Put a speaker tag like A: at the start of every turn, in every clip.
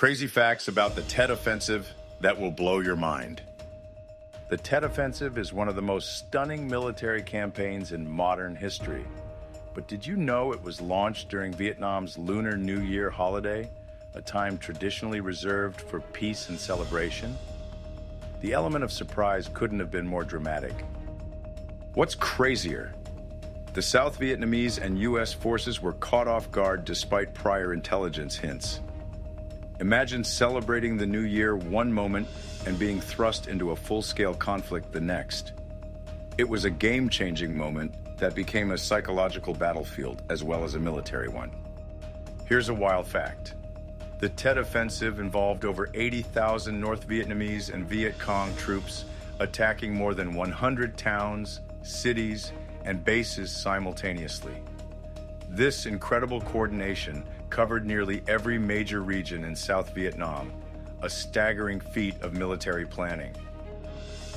A: Crazy facts about the TET offensive that will blow your mind. The TET offensive is one of the most stunning military campaigns in modern history. But did you know it was launched during Vietnam's Lunar New Year holiday, a time traditionally reserved for peace and celebration? The element of surprise couldn't have been more dramatic. What's crazier? The South Vietnamese and U.S. forces were caught off guard despite prior intelligence hints. Imagine celebrating the new year one moment and being thrust into a full-scale conflict the next. It was a game-changing moment that became a psychological battlefield as well as a military one. Here's a wild fact. The TET offensive involved over 80,000 North Vietnamese and Viet Cong troops attacking more than 100 towns, cities, and bases simultaneously. This incredible coordination covered nearly every major region in South Vietnam, a staggering feat of military planning.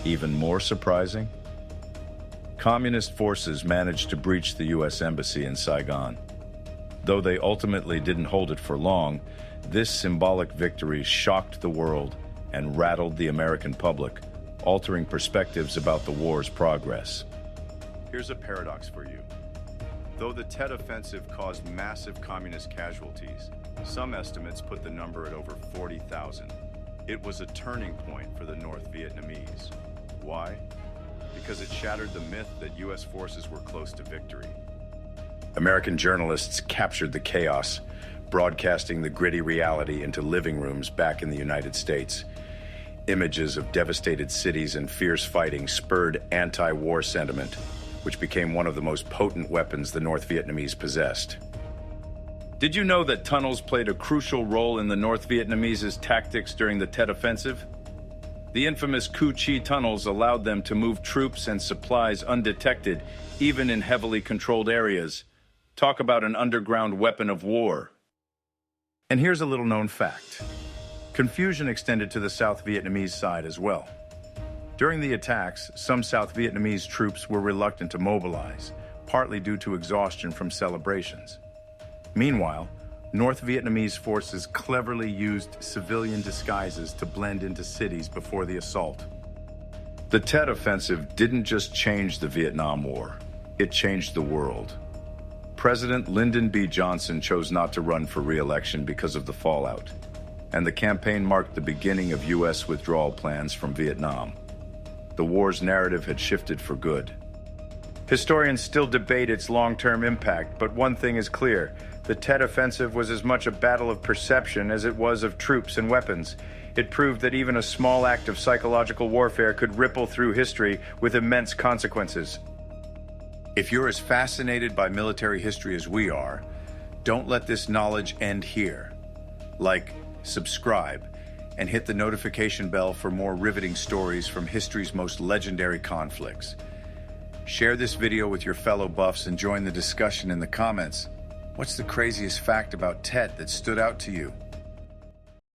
A: Even more surprising, Communist forces managed to breach the U.S. Embassy in Saigon. Though they ultimately didn't hold it for long, this symbolic victory shocked the world and rattled the American public, altering perspectives about the war's progress. Here's a paradox for you. Though the TET offensive caused massive communist casualties, some estimates put the number at over 40,000. It was a turning point for the North Vietnamese. Why? Because it shattered the myth that U.S. forces were close to victory. American journalists captured the chaos, broadcasting the gritty reality into living rooms back in the United States. Images of devastated cities and fierce fighting spurred anti-war sentiment, which became one of the most potent weapons the North Vietnamese possessed. Did you know that tunnels played a crucial role in the North Vietnamese tactics during the TET offensive? The infamous Cu Chi tunnels allowed them to move troops and supplies undetected, even in heavily controlled areas. Talk about an underground weapon of war. And here's a little-known fact. Confusion extended to the South Vietnamese side as well. During the attacks, some South Vietnamese troops were reluctant to mobilize, partly due to exhaustion from celebrations. Meanwhile, North Vietnamese forces cleverly used civilian disguises to blend into cities before the assault. The TET offensive didn't just change the Vietnam War, it changed the world. President Lyndon B. Johnson chose not to run for re-election because of the fallout, and the campaign marked the beginning of U.S. withdrawal plans from Vietnam. The war's narrative had shifted for good. Historians still debate its long-term impact, but one thing is clear. The TET offensive was as much a battle of perception as it was of troops and weapons. It proved that even a small act of psychological warfare could ripple through history with immense consequences. If you're as fascinated by military history as we are, don't let this knowledge end here. Like, subscribe, and hit the notification bell for more riveting stories from history's most legendary conflicts. Share this video with your fellow buffs and join the discussion in the comments. What's the craziest fact about TET that stood out to you?